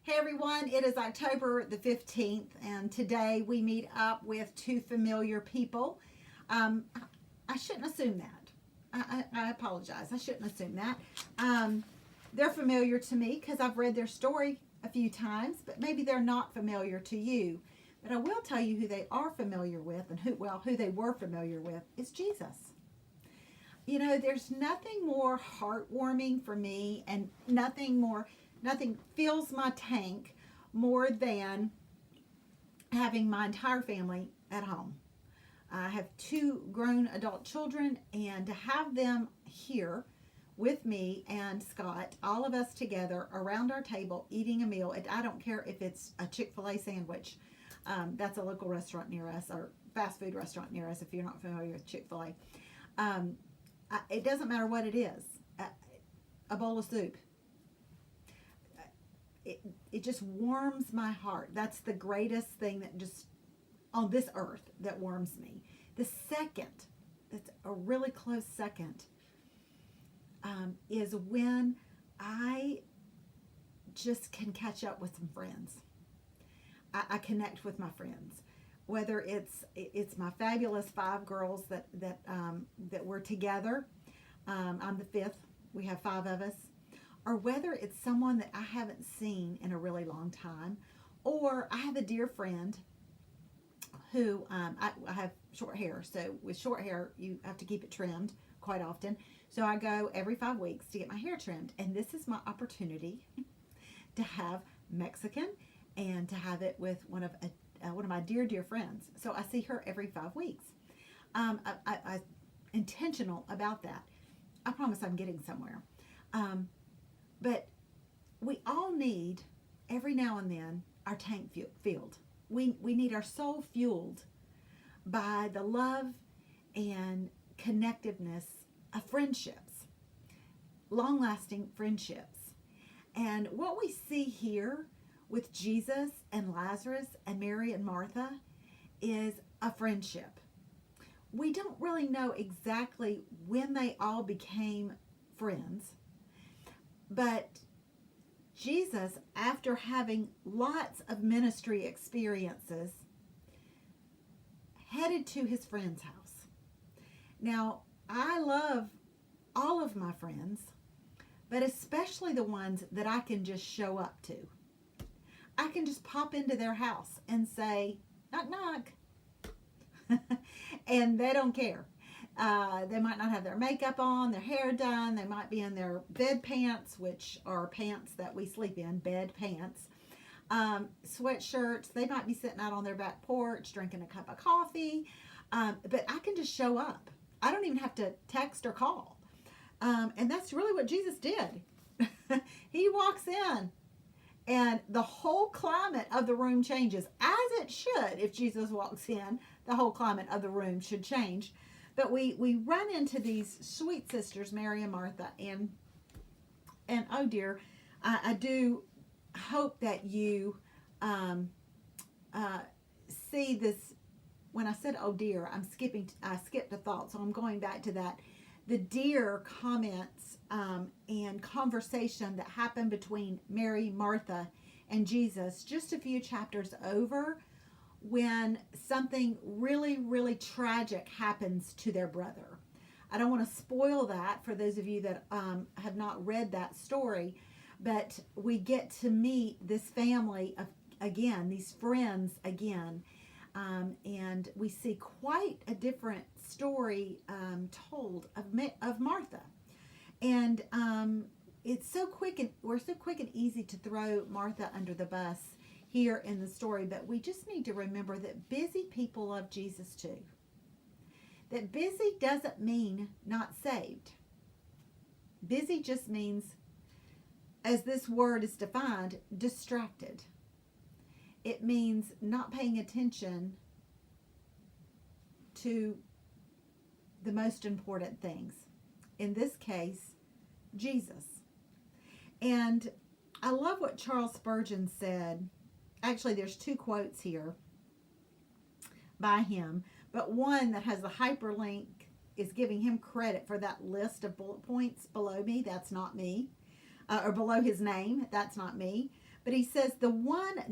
Hey everyone, it is October the 15th, and today we meet up with two familiar people. I shouldn't assume that. I apologize. I shouldn't assume that. They're familiar to me because I've read their story a few times, but maybe they're not familiar to you. But I will tell you who they are familiar with, and who they were familiar with is Jesus. You know, there's nothing more heartwarming for me, and nothing fills my tank more than having my entire family at home. I have two grown adult children, and to have them here with me and Scott, all of us together around our table eating a meal. I don't care if it's a Chick-fil-A sandwich. That's a local restaurant near us, or fast food restaurant near us if you're not familiar with Chick-fil-A. It doesn't matter what it is. A bowl of soup. It just warms my heart. That's the greatest thing that just on this earth that warms me. The second, that's a really close second, is when I just can catch up with some friends. I connect with my friends, whether it's my fabulous 5 girls that we're together. I'm the 5th. We have 5 of us. Or whether it's someone that I haven't seen in a really long time, or I have a dear friend who I have short hair. So with short hair, you have to keep it trimmed quite often. So I go every 5 weeks to get my hair trimmed, and this is my opportunity to have Mexican and to have it with one of my dear friends. So I see her every 5 weeks. I'm intentional about that. I promise I'm getting somewhere. But we all need, every now and then, our tank filled. We need our soul fueled by the love and connectiveness of friendships, long-lasting friendships. And what we see here with Jesus and Lazarus and Mary and Martha is a friendship. We don't really know exactly when they all became friends. But Jesus, after having lots of ministry experiences, headed to his friend's house. Now, I love all of my friends, but especially the ones that I can just show up to. I can just pop into their house and say, knock, knock. And they don't care. They might not have their makeup on, their hair done. They might be in their bed pants, which are pants that we sleep in, bed pants. Sweatshirts. They might be sitting out on their back porch drinking a cup of coffee. But I can just show up. I don't even have to text or call. And that's really what Jesus did. He walks in, and the whole climate of the room changes, as it should. If Jesus walks in, the whole climate of the room should change. But we run into these sweet sisters, Mary and Martha, and oh dear, I do hope that you see this. When I said oh dear, I skipped a thought, so I'm going back to that. The dear comments and conversation that happened between Mary, Martha, and Jesus just a few chapters over, when something really, really tragic happens to their brother. I don't want to spoil that for those of you that have not read that story, but we get to meet this family again, these friends again, and we see quite a different story told of Martha. And it's so quick, and we're so quick and easy to throw Martha under the bus here in the story, but we just need to remember that busy people love Jesus too. That busy doesn't mean not saved. Busy just means, as this word is defined, distracted. It means not paying attention to the most important things. In this case, Jesus. And I love what Charles Spurgeon said. Actually, there's 2 quotes here by him, but one that has a hyperlink is giving him credit for that list of bullet points below me. That's not me. Or below his name. That's not me. But he says the one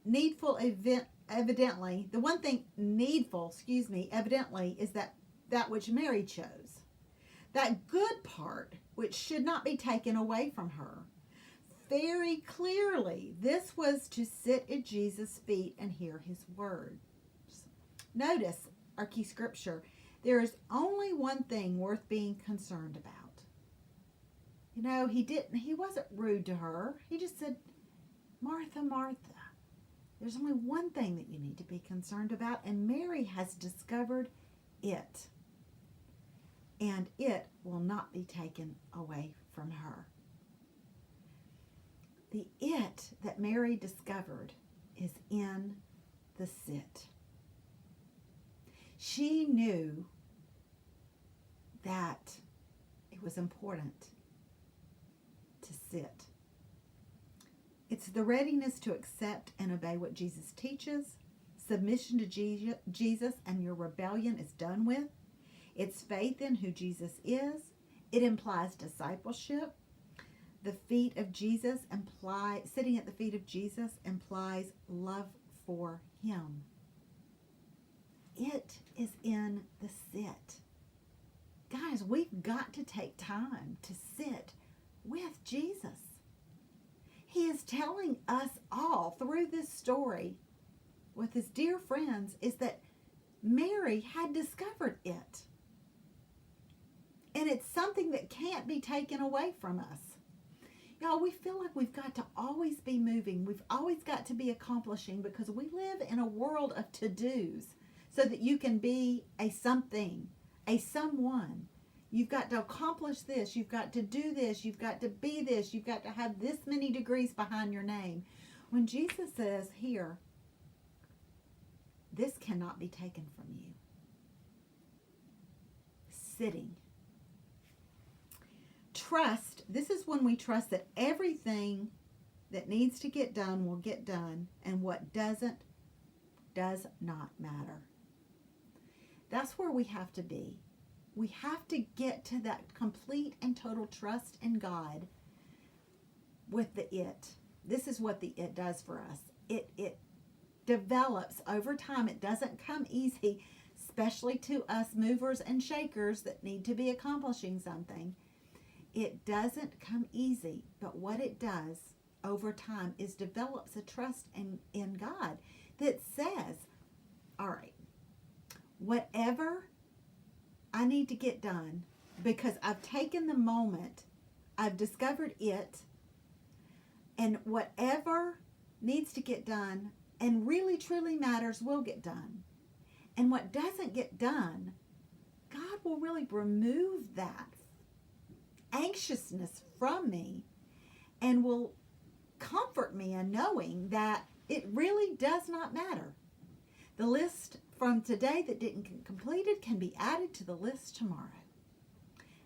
needful event, evidently, the one thing needful, evidently, is that which Mary chose. That good part, which should not be taken away from her. Very clearly, this was to sit at Jesus' feet and hear his words. Notice our key scripture. There is only one thing worth being concerned about. You know, he wasn't rude to her. He just said, Martha, Martha, there's only one thing that you need to be concerned about, and Mary has discovered it. And it will not be taken away from her. The it that Mary discovered is in the sit. She knew that it was important to sit. It's the readiness to accept and obey what Jesus teaches, submission to Jesus, and your rebellion is done with. It's faith in who Jesus is. It implies discipleship. The feet of Jesus sitting at the feet of Jesus implies love for him. It is in the sit. Guys, we've got to take time to sit with Jesus. He is telling us all through this story with his dear friends is that Mary had discovered it. And it's something that can't be taken away from us. Y'all, we feel like we've got to always be moving. We've always got to be accomplishing because we live in a world of to-dos so that you can be a something, a someone. You've got to accomplish this. You've got to do this. You've got to be this. You've got to have this many degrees behind your name. When Jesus says here, this cannot be taken from you. Sitting. Trust. This is when we trust that everything that needs to get done will get done, and what doesn't does not matter. That's where we have to be. We have to get to that complete and total trust in God with the it. This is what the it does for us. It develops over time. It doesn't come easy, especially to us movers and shakers that need to be accomplishing something. It doesn't come easy, but what it does over time is develops a trust in God that says, all right, whatever I need to get done, because I've taken the moment, I've discovered it, and whatever needs to get done and really truly matters will get done. And what doesn't get done, God will really remove that anxiousness from me and will comfort me in knowing that it really does not matter. The list from today that didn't get completed can be added to the list tomorrow.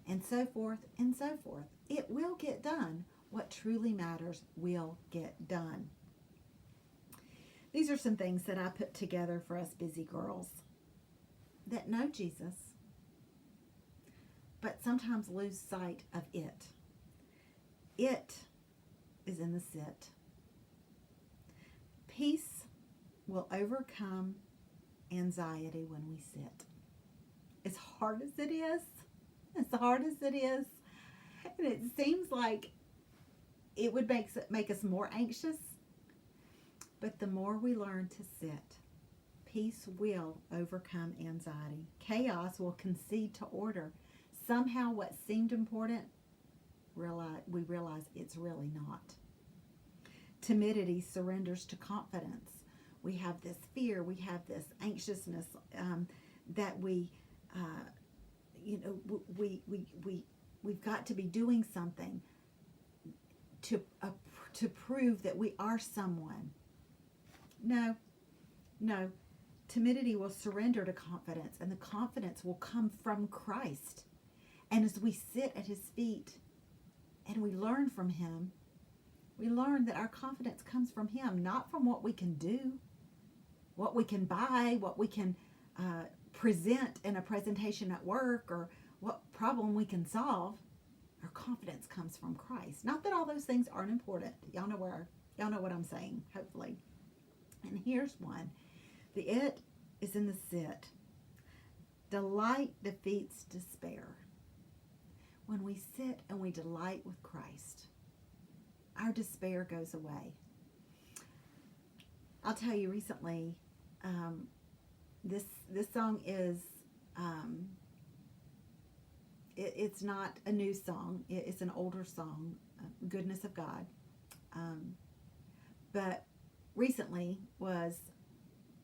And so forth and so forth. It will get done. What truly matters will get done. These are some things that I put together for us busy girls that know Jesus, but sometimes lose sight of it. It is in the sit. Peace will overcome anxiety when we sit. As hard as it is, and it seems like it would make us more anxious, but the more we learn to sit, peace will overcome anxiety. Chaos will concede to order. Somehow what seemed important, we realize it's really not. Timidity surrenders to confidence. We have this fear, we have this anxiousness that we've got to be doing something to prove that we are someone. No. Timidity will surrender to confidence, and the confidence will come from Christ. And as we sit at his feet and we learn from him, we learn that our confidence comes from him, not from what we can do, what we can buy, what we can present in a presentation at work or what problem we can solve, our confidence comes from Christ. Not that all those things aren't important. Y'all know what I'm saying, hopefully. And here's one. The it is in the sit. Delight defeats despair. When we sit and we delight with Christ, our despair goes away. I'll tell you recently, this song is, it's not a new song. It's an older song, Goodness of God. But recently was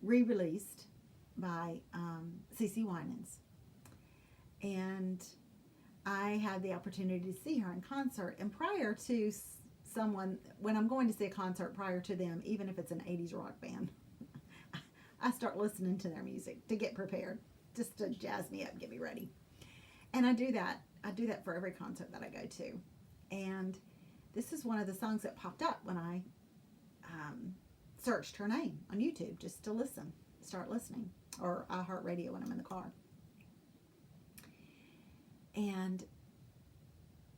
re-released by CeCe Winans. And I had the opportunity to see her in concert. And prior to when I'm going to see a concert prior to them, even if it's an 80s rock band, I start listening to their music to get prepared, just to jazz me up, get me ready. And I do that. I do that for every concert that I go to. And this is one of the songs that popped up when I searched her name on YouTube just to start listening, or iHeartRadio when I'm in the car. And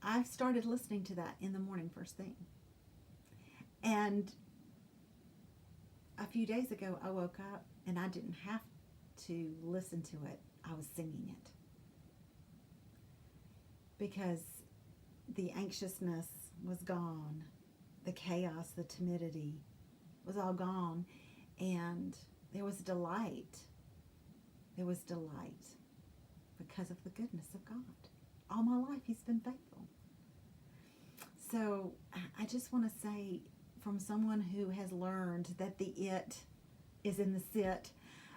I started listening to that in the morning first thing. And a few days ago, I woke up and I didn't have to listen to it. I was singing it. Because the anxiousness was gone. The chaos, the timidity was all gone. And there was delight. There was delight because of the goodness of God. All my life, He's been faithful. So I just want to say, from someone who has learned that the it is in the sit,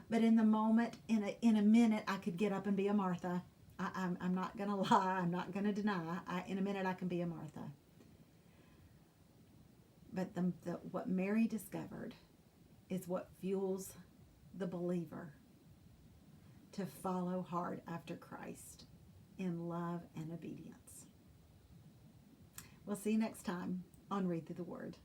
but in the moment, in a minute, I could get up and be a Martha. I'm not going to lie. I'm not going to deny. In a minute, I can be a Martha. But what Mary discovered is what fuels the believer to follow hard after Christ in love and obedience. We'll see you next time on Read Through the Word.